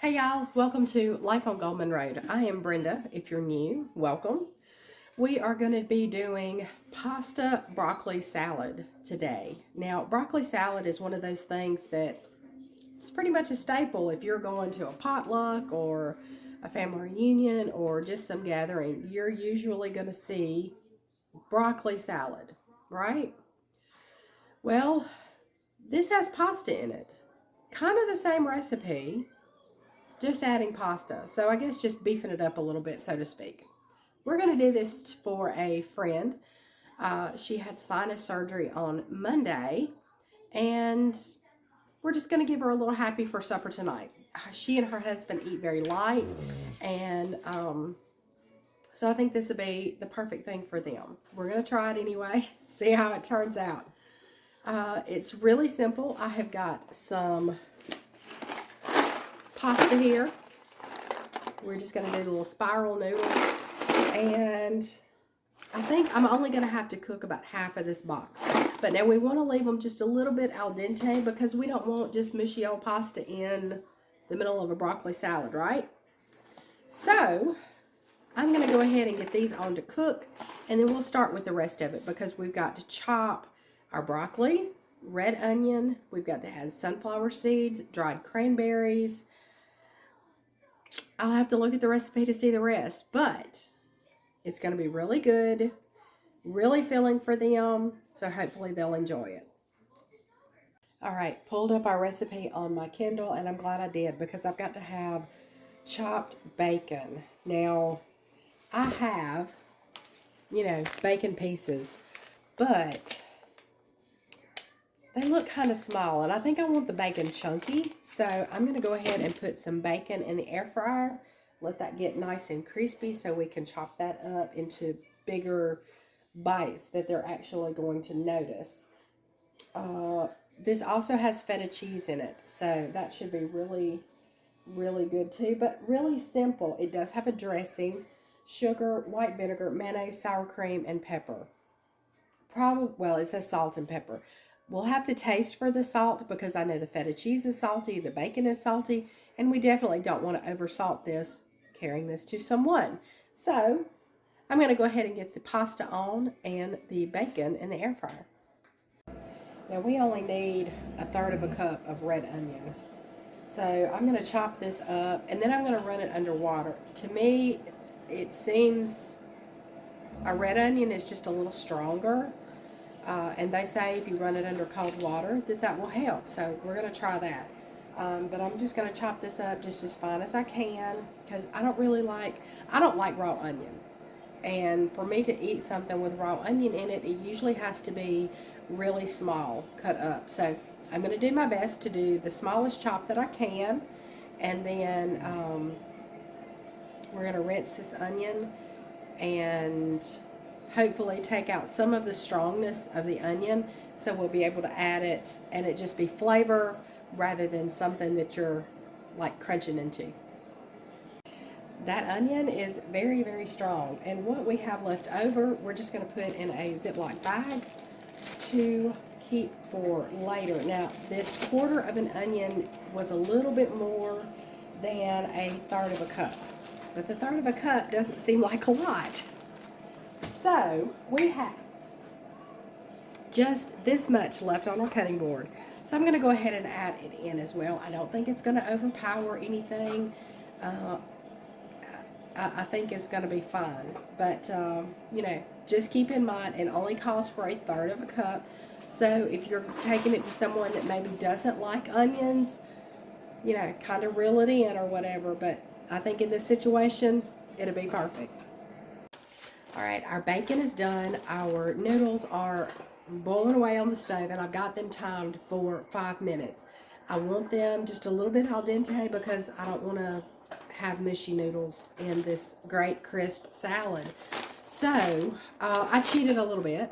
Hey y'all, welcome to Life on Goldman Road. I am Brenda. If you're new, welcome. We are going to be doing pasta broccoli salad today. Now, broccoli salad is one of those things that it's pretty much a staple if you're going to a potluck or a family reunion or just some gathering. You're usually going to see broccoli salad, right? Well, this has pasta in it. Kind of the same recipe, just adding pasta. So I guess just beefing it up a little bit, so to speak. We're going to do this for a friend. She had sinus surgery on Monday, and we're just going to give her a little happy for supper tonight. She and her husband eat very light, and so I think this would be the perfect thing for them. We're going to try it anyway, see how it turns out. It's really simple. I have got some pasta here. We're just going to do the little spiral noodles, and I think I'm only going to have to cook about half of this box. But now we want to leave them just a little bit al dente because we don't want just mushy old pasta in the middle of a broccoli salad, right? So I'm going to go ahead and get these on to cook, and then we'll start with the rest of it because we've got to chop our broccoli, red onion, we've got to add sunflower seeds, dried cranberries. I'll have to look at the recipe to see the rest, but it's going to be really good, really filling for them, so hopefully they'll enjoy it. All right, pulled up our recipe on my Kindle, and I'm glad I did because I've got to have chopped bacon. Now, I have, bacon pieces, but they look kind of small, and I think I want the bacon chunky, so I'm going to go ahead and put some bacon in the air fryer, let that get nice and crispy so we can chop that up into bigger bites that they're actually going to notice. This also has feta cheese in it, so that should be really, really good too, but really simple. It does have a dressing, sugar, white vinegar, mayonnaise, sour cream, and pepper. Well, it says salt and pepper. We'll have to taste for the salt because I know the feta cheese is salty, the bacon is salty, and we definitely don't want to oversalt this, carrying this to someone. So I'm going to go ahead and get the pasta on and the bacon in the air fryer. Now we only need a third of a cup of red onion. So I'm going to chop this up, and then I'm going to run it under water. To me, it seems a red onion is just a little stronger. And they say if you run it under cold water that will help. So we're going to try that. But I'm just going to chop this up just as fine as I can because I don't like raw onion. And for me to eat something with raw onion in it, it usually has to be really small, cut up. So I'm going to do my best to do the smallest chop that I can. And then we're going to rinse this onion and hopefully take out some of the strongness of the onion so we'll be able to add it and it just be flavor rather than something that you're like crunching into. That onion is very, very strong, and what we have left over we're just going to put in a Ziploc bag to keep for later. Now this quarter of an onion was a little bit more than a third of a cup, but the third of a cup doesn't seem like a lot. So we have just this much left on our cutting board. So I'm going to go ahead and add it in as well. I don't think it's going to overpower anything. I think it's going to be fine. But, just keep in mind it only calls for a third of a cup. So if you're taking it to someone that maybe doesn't like onions, kind of reel it in or whatever. But I think in this situation, it'll be perfect. All right, our bacon is done. Our noodles are boiling away on the stove, and I've got them timed for 5 minutes. I want them just a little bit al dente because I don't want to have mushy noodles in this great crisp salad. So I cheated a little bit.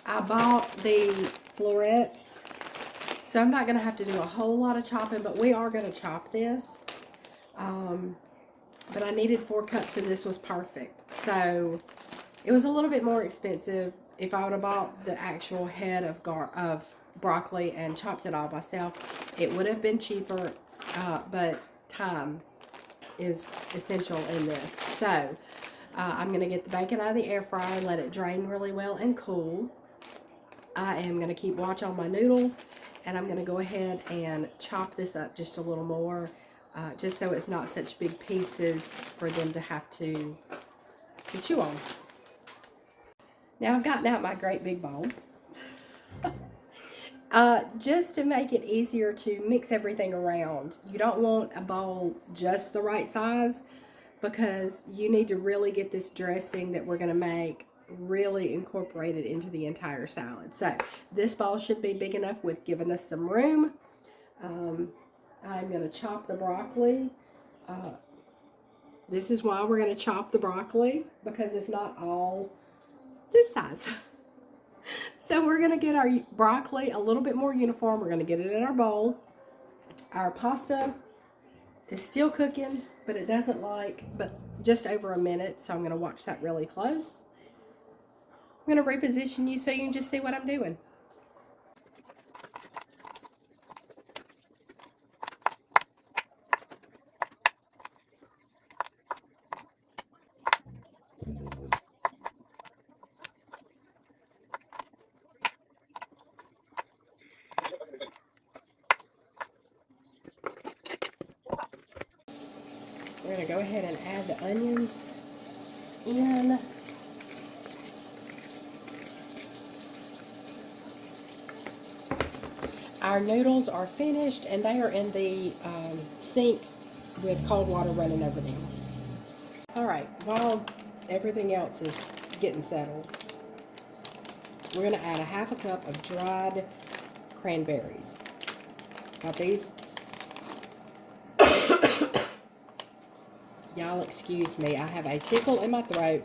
I bought the florets, so I'm not going to have to do a whole lot of chopping, but we are going to chop this. But I needed 4 cups, and this was perfect. So it was a little bit more expensive. If I would have bought the actual head of broccoli and chopped it all myself, it would have been cheaper. but time is essential in this. So I'm going to get the bacon out of the air fryer, let it drain really well and cool. I am going to keep watch on my noodles, and I'm going to go ahead and chop this up just a little more, just so it's not such big pieces for them to have to chew on. Now I've gotten out my great big bowl. Just to make it easier to mix everything around. You don't want a bowl just the right size, because you need to really get this dressing that we're going to make really incorporated into the entire salad. So this bowl should be big enough with giving us some room. I'm going to chop the broccoli. This is why we're going to chop the broccoli, because it's not all this size. So we're going to get our broccoli a little bit more uniform. We're going to get it in our bowl. Our pasta is still cooking, but it doesn't but just over a minute. So I'm going to watch that really close. I'm going to reposition you so you can just see what I'm doing. We're going to go ahead and add the onions in. Our noodles are finished, and they are in the sink with cold water running over them. All right, while everything else is getting settled, we're going to add a half a cup of dried cranberries. Got these. Y'all excuse me, I have a tickle in my throat,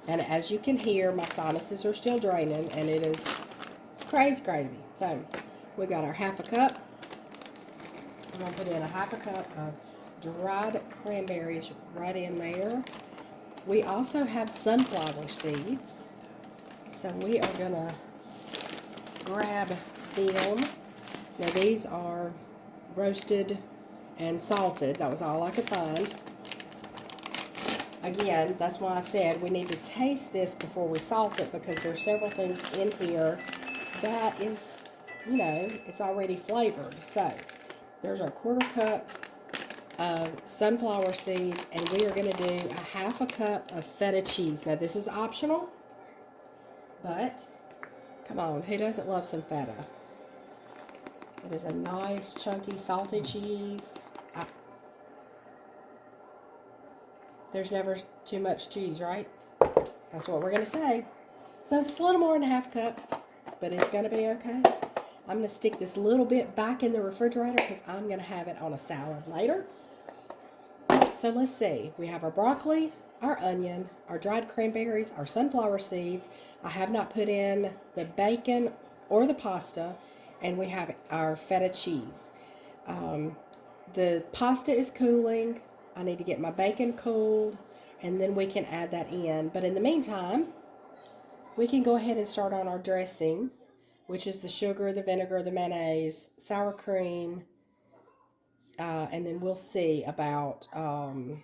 and as you can hear, my sinuses are still draining, and it is crazy. So we got our half a cup. I'm going to put in a half a cup of dried cranberries right in there. We also have sunflower seeds, so we are going to grab them. Now these are roasted and salted. That was all I could find. Again, that's why I said we need to taste this before we salt it, because there's several things in here that is, you know, it's already flavored. So there's our quarter cup of sunflower seeds, and we are going to do a half a cup of feta cheese. Now this is optional, but come on, who doesn't love some feta? It is a nice chunky salty cheese. There's never too much cheese, right? That's what we're going to say. So it's a little more than a half cup, but it's going to be okay. I'm going to stick this little bit back in the refrigerator because I'm going to have it on a salad later. So let's see. We have our broccoli, our onion, our dried cranberries, our sunflower seeds. I have not put in the bacon or the pasta, and we have our feta cheese. The pasta is cooling. I need to get my bacon cooled, and then we can add that in. But in the meantime, we can go ahead and start on our dressing, which is the sugar, the vinegar, the mayonnaise, sour cream, and then we'll see about the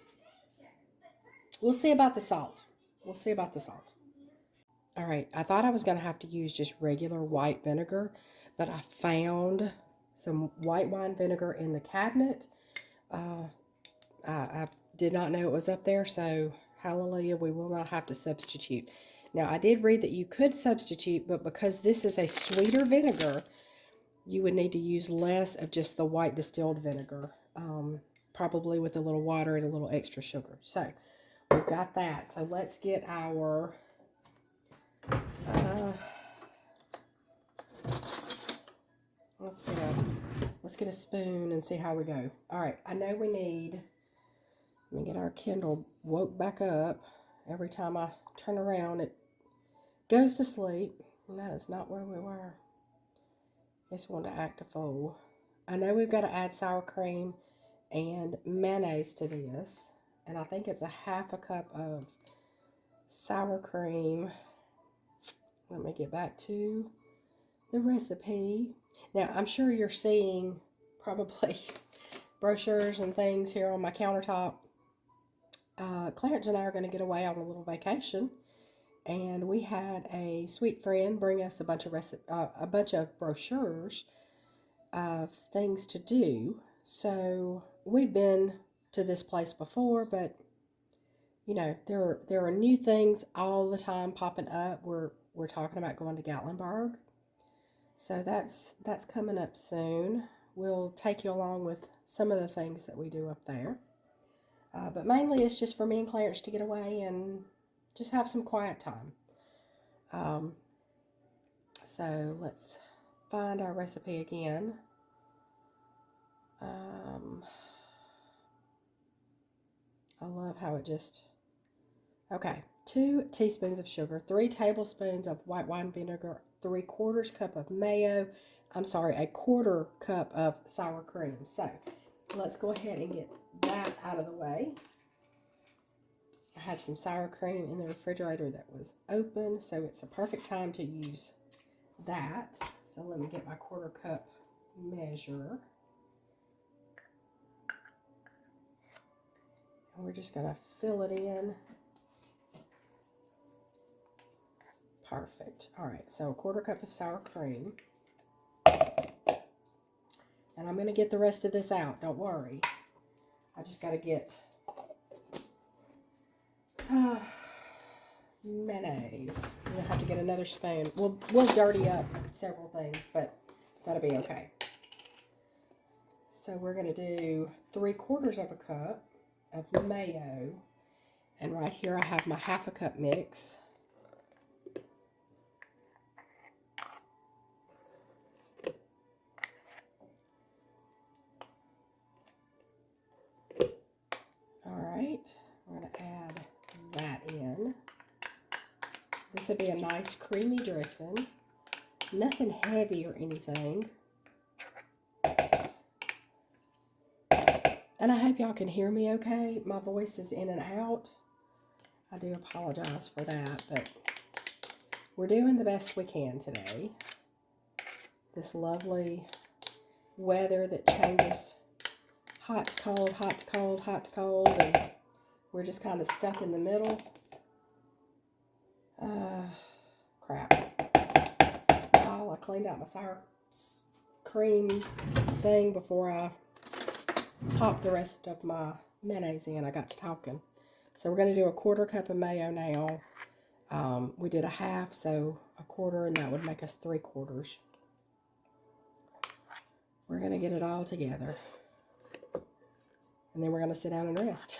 salt. We'll see about the salt. All right, I thought I was going to have to use just regular white vinegar, but I found some white wine vinegar in the cabinet. I did not know it was up there, so hallelujah, we will not have to substitute. Now, I did read that you could substitute, but because this is a sweeter vinegar, you would need to use less of just the white distilled vinegar, probably with a little water and a little extra sugar. So, we've got that. So, let's get our... let's get a spoon and see how we go. All right, I know we need... Let me get our Kindle woke back up. Every time I turn around, it goes to sleep. And that is not where we were. It's one to act a fool. I know we've got to add sour cream and mayonnaise to this. And I think it's a half a cup of sour cream. Let me get back to the recipe. Now, I'm sure you're seeing probably brochures and things here on my countertop. Clarence and I are going to get away on a little vacation, and we had a sweet friend bring us a bunch of brochures of things to do. So we've been to this place before, but you know, there are new things all the time popping up. We're talking about going to Gatlinburg, so that's coming up soon. We'll take you along with some of the things that we do up there, but mainly it's just for me and Clarence to get away and just have some quiet time. So let's find our recipe again. I love how it just, okay, 2 teaspoons of sugar, 3 tablespoons of white wine vinegar, 3/4 cup of mayo, I'm sorry, 1/4 cup of sour cream. So let's go ahead and get that out of the way. I had some sour cream in the refrigerator that was open, so it's a perfect time to use that. So let me get my 1/4 cup measure. And we're just going to fill it in. Perfect. All right, so 1/4 cup of sour cream. And I'm going to get the rest of this out, don't worry. I just got to get mayonnaise. We'll have to get another spoon. We'll dirty up several things, but that'll be okay. So we're going to do 3/4 of a cup of mayo. And right here I have my 1/2 cup mix. Alright, we're going to add that in. This will be a nice creamy dressing. Nothing heavy or anything. And I hope y'all can hear me okay. My voice is in and out. I do apologize for that, but we're doing the best we can today. This lovely weather that changes hot to cold, hot to cold, hot to cold, and we're just kind of stuck in the middle. Crap. Oh, I cleaned out my sour cream thing before I popped the rest of my mayonnaise in. I got to talking. So we're going to do 1/4 cup of mayo now. We did a 1/2, so 1/4, and that would make us 3/4. We're going to get it all together. And then we're going to sit down and rest.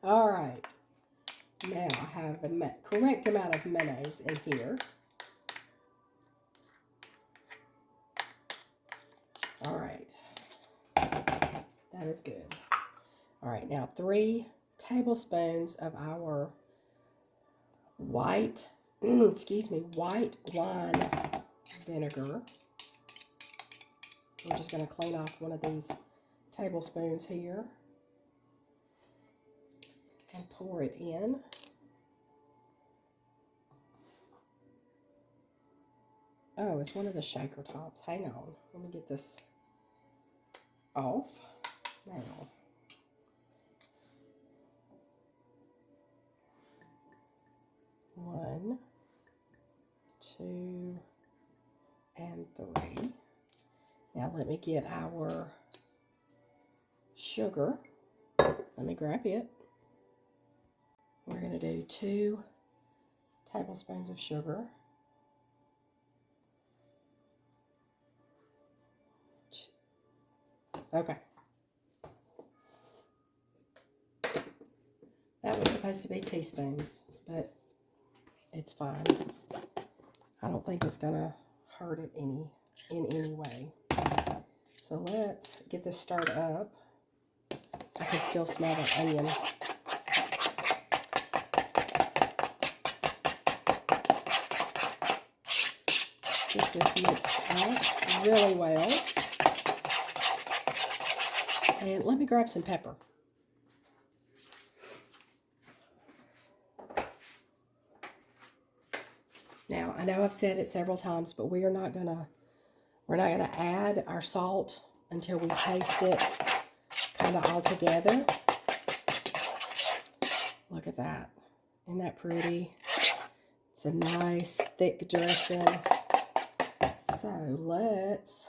All right. Now I have the correct amount of mayonnaise in here. All right. That is good. All right, now 3 tablespoons of our white wine vinegar. We're just going to clean off one of these tablespoons here and pour it in. Oh, it's one of the shaker tops. Hang on. Let me get this off. Now. One, 2, and 3. Now let me get our sugar. Let me grab it. We're going to do 2 tablespoons of sugar. Okay. That was supposed to be teaspoons, but it's fine. I don't think it's going to hurt it in any way. So let's get this stirred up. I can still smell the onion. Get this mixed up really well. And let me grab some pepper. Now, I know I've said it several times, but we're not gonna add our salt until we taste it kind of all together. Look at that. Isn't that pretty? It's a nice thick dressing. So let's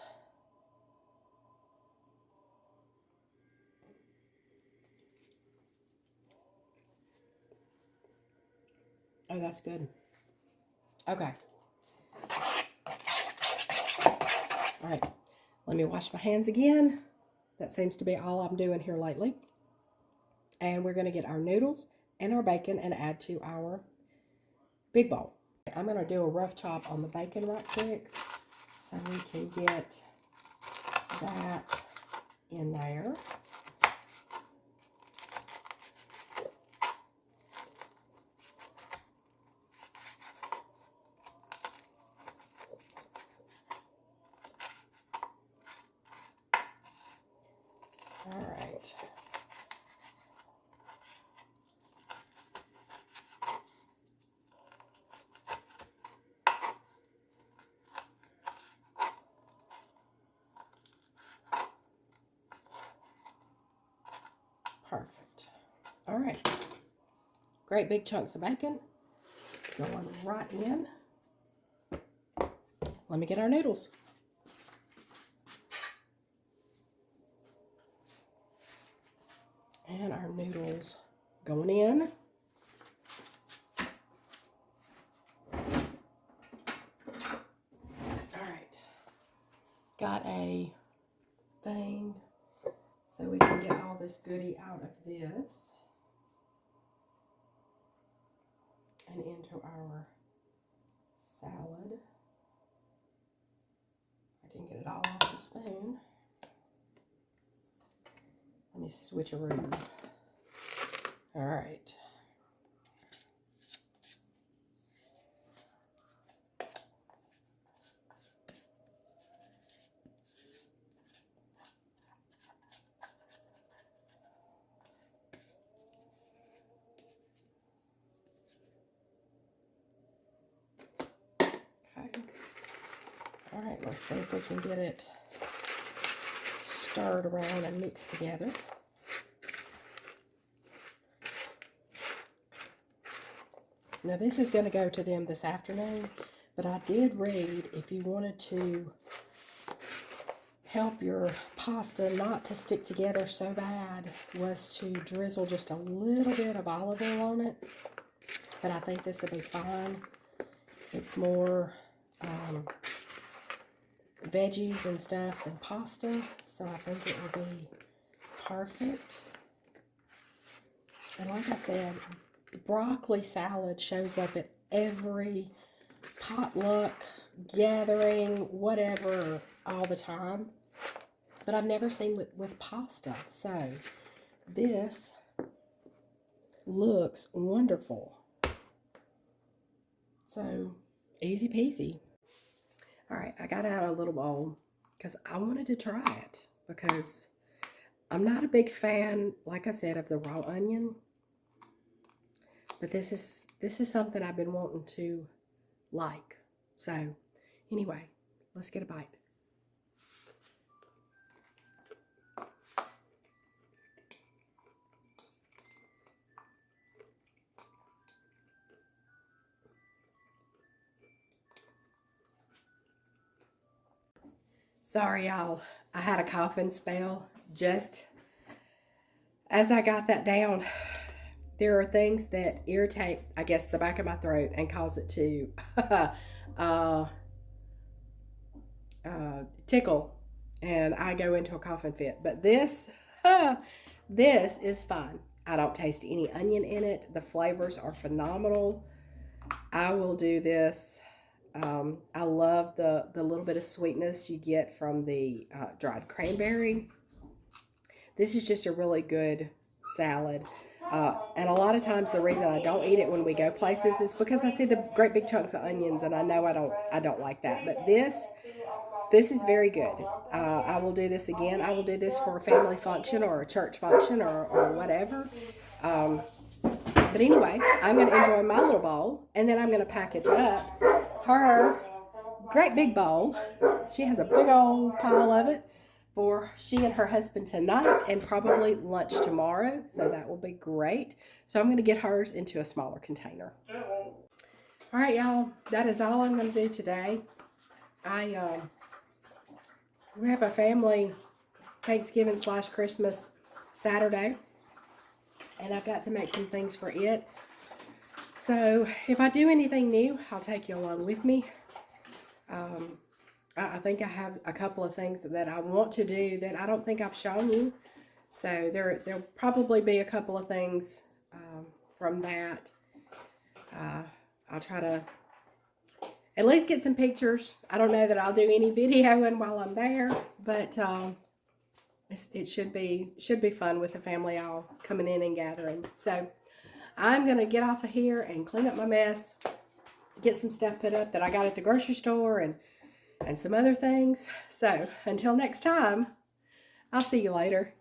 oh, that's good. Okay. All right. Let me wash my hands again. That seems to be all I'm doing here lately. And we're going to get our noodles and our bacon and add to our big bowl. I'm going to do a rough chop on the bacon right quick so we can get that in there. All right. Perfect. All right. Great big chunks of bacon going right in. Let me get our noodles. And our noodles going in. All right. Got a thing so we can get all this goodie out of this and into our salad. I can get it all off the spoon. Let me switcheroo. All right. Okay. All right, let's see if we can get it stirred around and mixed together. Now this is going to go to them this afternoon, but I did read if you wanted to help your pasta not to stick together so bad was to drizzle just a little bit of olive oil on it. But I think this will be fine. It's more veggies and stuff than pasta, so I think it will be perfect. And like I said, broccoli salad shows up at every potluck, gathering, whatever, all the time. But I've never seen with pasta. So this looks wonderful. So easy peasy. All right, I got out a little bowl because I wanted to try it because I'm not a big fan, like I said, of the raw onion. But this is something I've been wanting to like. So anyway, let's get a bite. Sorry, y'all. I had a coughing spell just as I got that down. There are things that irritate, I guess, the back of my throat and cause it to tickle, and I go into a coughing fit. But this, this is fine. I don't taste any onion in it. The flavors are phenomenal. I will do this. I love the little bit of sweetness you get from the dried cranberry. This is just a really good salad. And a lot of times the reason I don't eat it when we go places is because I see the great big chunks of onions and I know I don't like that. But this is very good. I will do this again. I will do this for a family function or a church function or whatever. But anyway, I'm going to enjoy my little bowl, and then I'm going to package up her great big bowl. She has a big old pile of it. for she and her husband tonight and probably lunch tomorrow. So that will be great. So I'm going to get hers into a smaller container. All right, y'all. That is all I'm going to do today. We have a family Thanksgiving / Christmas Saturday. And I've got to make some things for it. So if I do anything new, I'll take you along with me. I think I have a couple of things that I want to do that I don't think I've shown you. So there'll probably be a couple of things from that. I'll try to at least get some pictures. I don't know that I'll do any videoing while I'm there, but it should be fun with the family all coming in and gathering. So I'm going to get off of here and clean up my mess, get some stuff put up that I got at the grocery store and some other things. So until next time, I'll see you later.